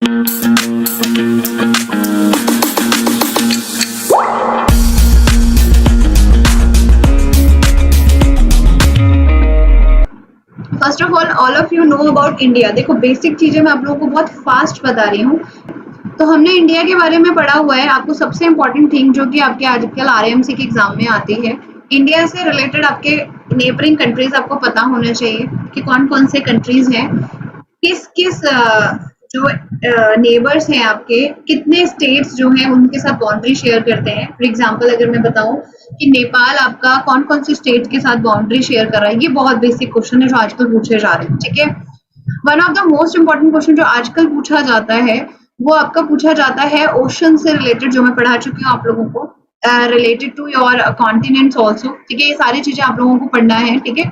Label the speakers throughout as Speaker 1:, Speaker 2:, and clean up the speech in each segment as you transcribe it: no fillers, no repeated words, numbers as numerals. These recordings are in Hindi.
Speaker 1: First of all of you know about India. देखो बेसिक चीजें मैं आप लोगों को बहुत फास्ट बता रही हूँ। तो हमने इंडिया के बारे में पढ़ा हुआ है। आपको सबसे इम्पोर्टेंट थिंग जो कि आपके आजकल आरएमसी के एग्जाम में आती है, इंडिया से रिलेटेड आपके नेबरिंग कंट्रीज आपको पता होना चाहिए कि कौन कौन से कंट्रीज हैं, किस किस जो नेबर्स हैं आपके, कितने स्टेट्स जो हैं उनके साथ बाउंड्री शेयर करते हैं। फॉर एग्जांपल अगर मैं बताऊं कि नेपाल आपका कौन कौन से स्टेट के साथ बाउंड्री शेयर कर रहा है, ये बहुत बेसिक क्वेश्चन है जो आजकल पूछे जा रहे हैं। ठीक है, one of the most important question जो आजकल पूछा जाता है वो आपका पूछा जाता है ओशन से रिलेटेड, जो मैं पढ़ा चुकी हूँ आप लोगों को, related to your continents also. ठीक है, ये सारी चीजें आप लोगों को पढ़ना है। ठीक है,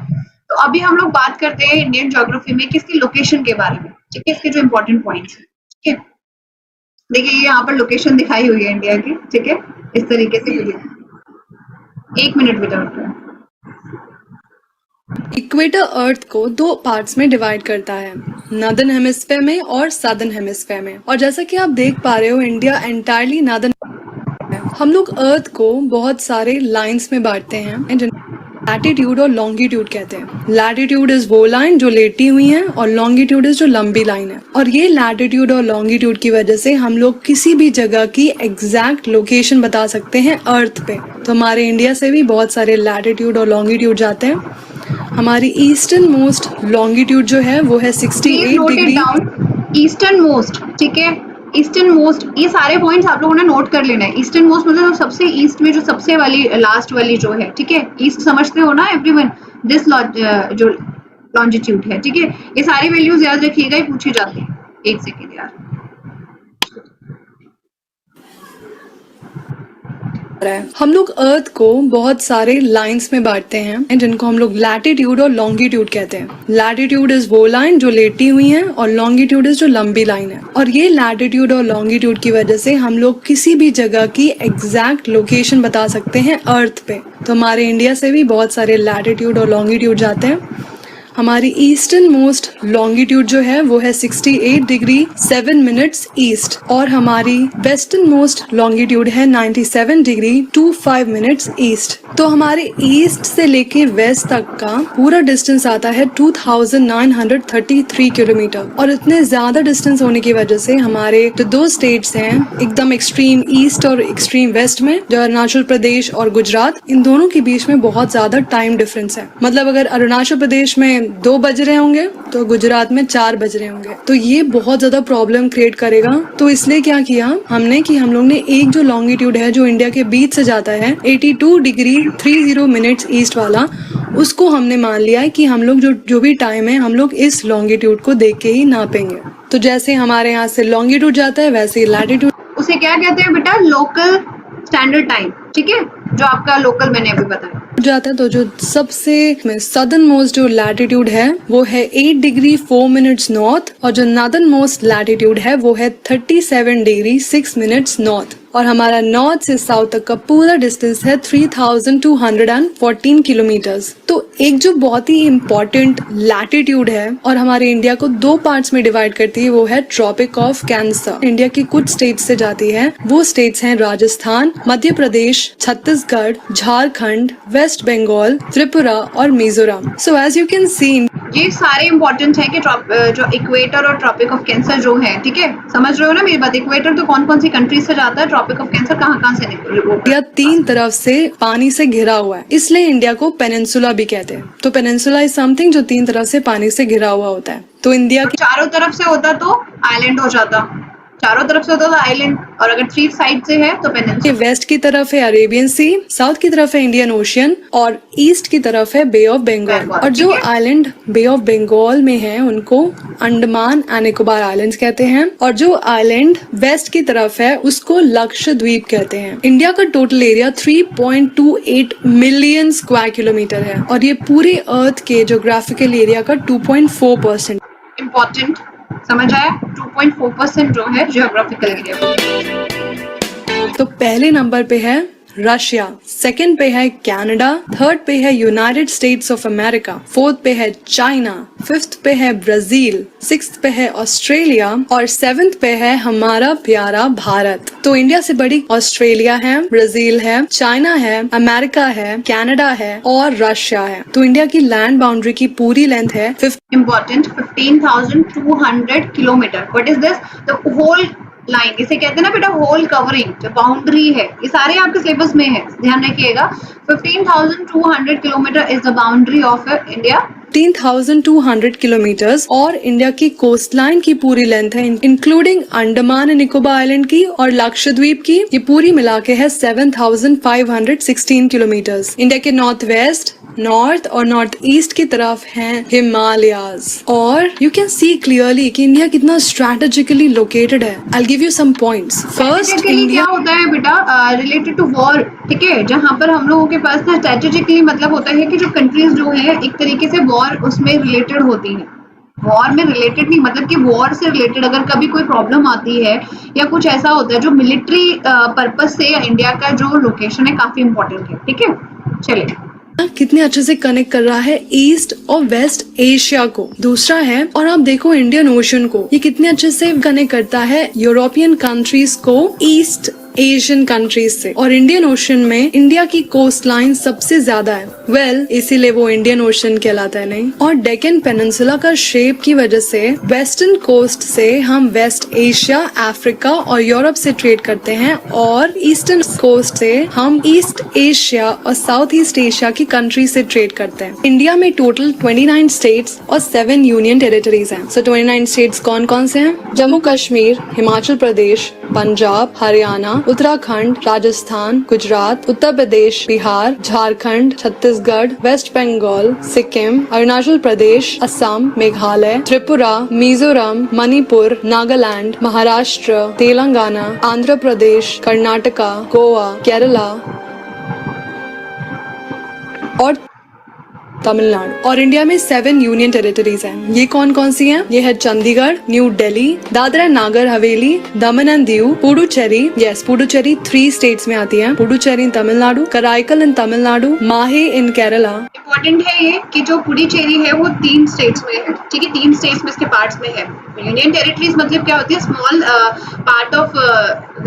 Speaker 1: तो अभी हम लोग बात करते हैं इंडियन ज्योग्राफी में किसकी लोकेशन के बारे में। ठीक है, इसके जो इंपॉर्टेंट पॉइंट्स हैं। ठीक है, देखिए ये यहाँ पर लोकेशन दिखाई हुई है इंडिया की। ठीक है, इस तरीके से एक मिनट बेटा।
Speaker 2: इक्वेटर अर्थ को दो पार्ट्स में डिवाइड करता है, नॉर्दर्न हेमिस्फेयर में और साउदर्न हेमिस्फेयर में। और जैसा कि आप देख पा रहे हो, इंडिया एंटायरली नॉर्दर्न है। हम लोग अर्थ को बहुत सारे लाइंस में बांटते हैं, लैटिट्यूड और लॉन्गिट्यूड कहते हैं। लैटिट्यूड इज वो लाइन जो लेटी हुई है और लॉन्गिट्यूड इज जो लंबी लाइन है। और ये लैटिट्यूड और लॉन्गिट्यूड की वजह से हम लोग किसी भी जगह की एग्जैक्ट लोकेशन बता सकते हैं अर्थ पे। तो हमारे इंडिया से भी बहुत सारे लैटिट्यूड और लॉन्गिट्यूड जाते हैं। हमारी ईस्टर्न मोस्ट लॉन्गिट्यूड जो है वो है 68 डिग्री
Speaker 1: ईस्टर्न मोस्ट। ठीक है, ईस्टर्न मोस्ट, ये सारे पॉइंट्स आप लोगों ने नोट कर लेना है। ईस्टर्न मोस्ट मतलब सबसे ईस्ट में जो सबसे वाली लास्ट वाली जो है। ठीक है, ईस्ट समझते हो ना एवरीवन, दिस जो लॉन्जिट्यूड है। ठीक है, ये सारी वैल्यूज याद रखिएगा, ये पूछी जाती है। एक सेकेंड यार,
Speaker 2: हम लोग अर्थ को बहुत सारे लाइंस में बांटते हैं, जिनको हम लोग लैटिट्यूड और लॉन्गिट्यूड कहते हैं। लैटिट्यूड इज वो लाइन जो लेटी हुई है और लॉन्गिट्यूड इज जो लंबी लाइन है। और ये लैटिट्यूड और लॉन्गिट्यूड की वजह से हम लोग किसी भी जगह की एग्जैक्ट लोकेशन बता सकते हैं अर्थ पे। तो हमारे इंडिया से भी बहुत सारे लैटिट्यूड और लॉन्गिट्यूड जाते हैं। हमारी ईस्टर्न मोस्ट लॉन्गिट्यूड जो है वो है 68 डिग्री 7 मिनट्स ईस्ट। और हमारी वेस्टर्न मोस्ट लॉन्गिट्यूड है 97 डिग्री 25 मिनट्स ईस्ट। तो हमारे ईस्ट से लेके वेस्ट तक का पूरा डिस्टेंस आता है 2933 किलोमीटर। और इतने ज्यादा डिस्टेंस होने की वजह से हमारे जो दो स्टेट्स हैं एकदम एक्सट्रीम ईस्ट और एक्सट्रीम वेस्ट में, जो अरुणाचल प्रदेश और गुजरात, इन दोनों के बीच में बहुत ज्यादा टाइम डिफरेंस है। मतलब अगर अरुणाचल प्रदेश में 2 बज रहे होंगे तो गुजरात में 4 बज रहे होंगे। तो ये बहुत ज्यादा प्रॉब्लम क्रिएट करेगा। तो इसलिए क्या किया हमने कि हम लोग ने एक जो लॉन्गिट्यूड है जो इंडिया के बीच से जाता है 82 डिग्री 30 मिनट्स ईस्ट वाला, उसको हमने मान लिया है कि हम लोग जो भी टाइम है हम लोग इस लॉन्गिट्यूड को देख के ही नापेंगे। तो जैसे हमारे यहाँ से लॉन्गिट्यूड जाता है वैसे ही लैटिट्यूड,
Speaker 1: उसे क्या कहते हैं बेटा? Local standard time. ठीक है, जो आपका लोकल मैंने अभी बताया
Speaker 2: जाता है। तो जो सबसे सदर्न मोस्ट जो लैटिट्यूड है वो है 8 डिग्री 4 मिनट्स नॉर्थ। और जो नॉर्दर्न मोस्ट लैटिट्यूड है वो है 37 डिग्री 6 मिनट्स नॉर्थ। और हमारा नॉर्थ से साउथ तक का पूरा डिस्टेंस है 3214 किलोमीटर्स। तो एक जो बहुत ही इम्पोर्टेंट लैटिट्यूड है और हमारे इंडिया को दो पार्ट्स में डिवाइड करती है वो है ट्रॉपिक ऑफ कैंसर। इंडिया की कुछ स्टेट्स से जाती है, वो स्टेट्स हैं राजस्थान, मध्य प्रदेश, छत्तीसगढ़, झारखंड, वेस्ट बंगाल, त्रिपुरा और Mizoram. So as you can see
Speaker 1: ये सारे इंपॉर्टेंट है कि जो इक्वेटर और ट्रॉपिक ऑफ कैंसर जो है। ठीक है, समझ रहे हो ना मेरी बात? इक्वेटर तो कौन कौन सी कंट्री से जाता है, ट्रॉपिक ऑफ कैंसर कहाँ से
Speaker 2: इंडिया 3 तरफ से पानी से घिरा हुआ है, इसलिए इंडिया को पेनिनसुला भी कहते हैं। तो पेनिनसुला इज समथिंग जो 3 तरफ से पानी से घिरा हुआ होता है। तो इंडिया के
Speaker 1: चारों तरफ से होता तो आइलैंड हो जाता, चारों तरफ से होता था आइलैंड, और अगर 3 साइड से है तो पेनिनसुला।
Speaker 2: वेस्ट की तरफ है अरेबियन सी, साउथ की तरफ है इंडियन ओशियन और ईस्ट की तरफ है बे ऑफ बंगाल। और जो आइलैंड बे ऑफ बंगाल में है उनको अंडमान एंड निकोबार आइलैंड्स कहते हैं। और जो आइलैंड वेस्ट की तरफ है उसको लक्षद्वीप कहते हैं। इंडिया का total area 3.28 million square kilometre है और ये पूरे अर्थ के ज्योग्राफिकल एरिया का 2.4%।
Speaker 1: इम्पोर्टेंट समझ आया? 2.4% जो है ज्योग्राफिकल एरिया।
Speaker 2: तो पहले नंबर पे है रशिया, सेकंड पे है कनाडा, थर्ड पे है United states of America, fourth पे है चाइना, फिफ्थ पे है ब्राजील, सिक्स्थ पे है ऑस्ट्रेलिया और सेवेंथ पे है हमारा प्यारा भारत। तो इंडिया से बड़ी ऑस्ट्रेलिया है, ब्राजील है, चाइना है, अमेरिका है, कनाडा है और रशिया है। तो इंडिया की लैंड बाउंड्री की पूरी लेंथ है
Speaker 1: important 15,200 kilometre. What is this? The whole line, इसे कहते हैं ना बेटा होल कवरिंग, जो बाउंड्री है, ये सारे आपके सिलेबस में है, ध्यान रखिएगा। 15,200 kilometre is the boundary of India.
Speaker 2: 15,200 kilometres और इंडिया की कोस्ट लाइन की पूरी लेंथ है, including Andaman and Nicobar island की और लक्षद्वीप की, ये पूरी मिला के है 7,516 किलोमीटर्स। इंडिया के नॉर्थ वेस्ट, नॉर्थ और नॉर्थ ईस्ट की तरफ हैं हिमालयाज और यू कैन सी क्लियरली कि इंडिया कितना स्ट्रेटेजिकली लोकेटेड है। I give you some points. First, India
Speaker 1: क्या होता है बेटा रिलेटेड टू वॉर, ठीक है, जहाँ पर हम लोगों के पास ना स्ट्रेटेजिकली मतलब होता है कि जो कंट्रीज जो है एक तरीके से वॉर उसमें रिलेटेड होती है। वॉर में रिलेटेड नहीं मतलब कि वॉर से रिलेटेड अगर कभी कोई प्रॉब्लम आती है या कुछ ऐसा होता है जो मिलिट्री पर्पस से इंडिया का जो लोकेशन है काफी इंपॉर्टेंट है, ठीक है। चलिए,
Speaker 2: कितने अच्छे से कनेक्ट कर रहा है ईस्ट और वेस्ट एशिया को। दूसरा है, और आप देखो इंडियन ओशन को, ये कितने अच्छे से कनेक्ट करता है यूरोपियन कंट्रीज को ईस्ट एशियन कंट्रीज से। और इंडियन ओशन में इंडिया की कोस्ट लाइन सबसे ज्यादा है, इसीलिए वो इंडियन ओशन कहलाता है नहीं। और डेक्कन पेनिनसुला का शेप की वजह से वेस्टर्न कोस्ट से हम वेस्ट एशिया, अफ्रीका और यूरोप से ट्रेड करते हैं और ईस्टर्न कोस्ट से हम ईस्ट एशिया और साउथ ईस्ट एशिया की कंट्री से ट्रेड करते हैं। इंडिया में टोटल 29 स्टेट्स और 7 यूनियन टेरिटरीज हैं। सो 29 स्टेट्स कौन कौन से हैं? जम्मू कश्मीर, हिमाचल प्रदेश, पंजाब, हरियाणा, उत्तराखंड, राजस्थान, गुजरात, उत्तर प्रदेश, बिहार, झारखंड, छत्तीसगढ़, वेस्ट बंगाल, सिक्किम, अरुणाचल प्रदेश, असम, मेघालय, त्रिपुरा, मिजोरम, मणिपुर, नागालैंड, महाराष्ट्र, तेलंगाना, आंध्र प्रदेश, कर्नाटका, गोवा, केरला और तमिलनाडु। और इंडिया में 7 यूनियन टेरिटरीज हैं। ये कौन कौन सी हैं? ये है Chandigarh, new Delhi, Dadra Nagar Haveli, Daman and Diu, Puducherry, Puducherry 3 states में आती है, पुडुचेरी इन तमिलनाडु, कराईकल इन तमिलनाडु, माहे इन केरला।
Speaker 1: इम्पोर्टेंट है ये कि जो पुडुचेरी है वो 3 स्टेट्स में है, ठीक है, 3 स्टेट्स में इसके पार्ट्स में है। यूनियन टेरिटरीज मतलब क्या होती है? Small part of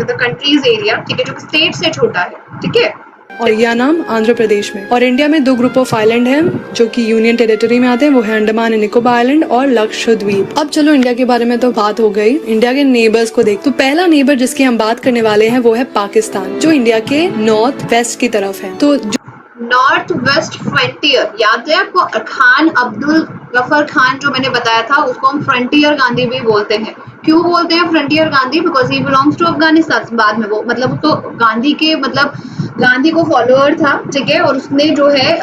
Speaker 1: the countries area, ठीक है, जो स्टेट से छोटा है, ठीक है।
Speaker 2: और यह नाम आंध्र प्रदेश में। और इंडिया में 2 ग्रुप ऑफ आइलैंड हैं जो कि यूनियन टेरिटरी में आते हैं, वो है अंडमान एंड निकोबार आइलैंड और लक्षद्वीप। अब चलो इंडिया के बारे में तो बात हो गई, इंडिया के नेबर्स को देख। तो पहला नेबर जिसकी हम बात करने वाले हैं वो है पाकिस्तान, जो इंडिया के नॉर्थ वेस्ट की तरफ है। तो
Speaker 1: नॉर्थ वेस्ट फ्रंटियर, याद है आपको? खान अब्दुल गफर खान जो मैंने बताया था, उसको हम फ्रंटियर गांधी भी बोलते हैं। क्यों बोलते हैं frontier Gandhi? Because he belongs to Afghanistan. बाद में वो मतलब तो गांधी के मतलब गांधी को फॉलोअर था, ठीक है, और उसने जो है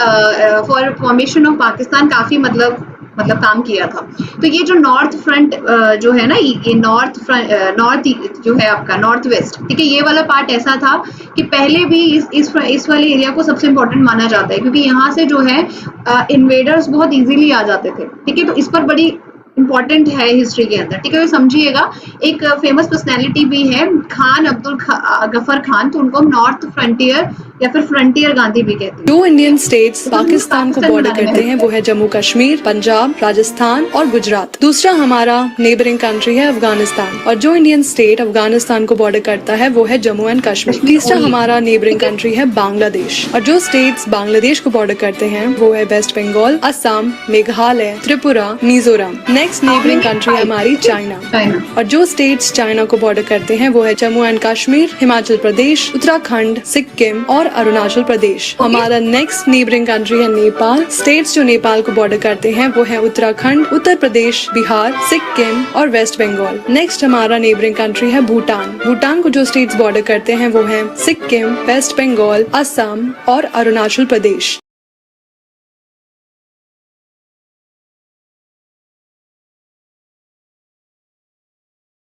Speaker 1: फॉर फॉर्मेशन ऑफ पाकिस्तान काफी मतलब काम किया था। तो ये जो नॉर्थ फ्रंट जो है ना, ये नॉर्थ जो है आपका नॉर्थ वेस्ट, ठीक है, ये वाला पार्ट ऐसा था कि पहले भी इस वाले एरिया को सबसे इम्पोर्टेंट माना जाता है क्योंकि यहाँ से जो है इन्वेडर्स बहुत इजीली आ जाते थे, ठीक है। तो इस पर बड़ी इम्पोर्टेंट है हिस्ट्री के अंदर, ठीक है। समझिएगा, एक फेमस पर्सनैलिटी भी है खान अब्दुल गफर खान, तो उनको हम नॉर्थ फ्रंटियर या फिर फ्रंटियर गांधी भी कहते हैं।
Speaker 2: 2 इंडियन स्टेट्स पाकिस्तान को बॉर्डर करते हैं, वो है जम्मू कश्मीर, पंजाब, राजस्थान और गुजरात। दूसरा हमारा नेबरिंग कंट्री है अफगानिस्तान, और जो इंडियन स्टेट अफगानिस्तान को बॉर्डर करता है वो है जम्मू एंड कश्मीर। तीसरा हमारा नेबरिंग कंट्री है बांग्लादेश, और जो स्टेट्स बांग्लादेश को बॉर्डर करते हैं वो है West Bengal, Assam, Meghalaya, Tripura, Mizoram. Next neighbouring country है हमारी चाइना, और जो स्टेट्स चाइना को बॉर्डर करते हैं वो है जम्मू एंड कश्मीर, हिमाचल प्रदेश, उत्तराखंड, सिक्किम और अरुणाचल प्रदेश। हमारा नेक्स्ट नेबरिंग कंट्री है नेपाल। स्टेट्स जो नेपाल को बॉर्डर करते हैं वो है उत्तराखंड, उत्तर प्रदेश, बिहार, सिक्किम और वेस्ट बंगाल। नेक्स्ट हमारा नेबरिंग कंट्री है भूटान। भूटान को जो स्टेट्स बॉर्डर करते हैं वो है सिक्किम, वेस्ट बंगाल, असम और अरुणाचल प्रदेश।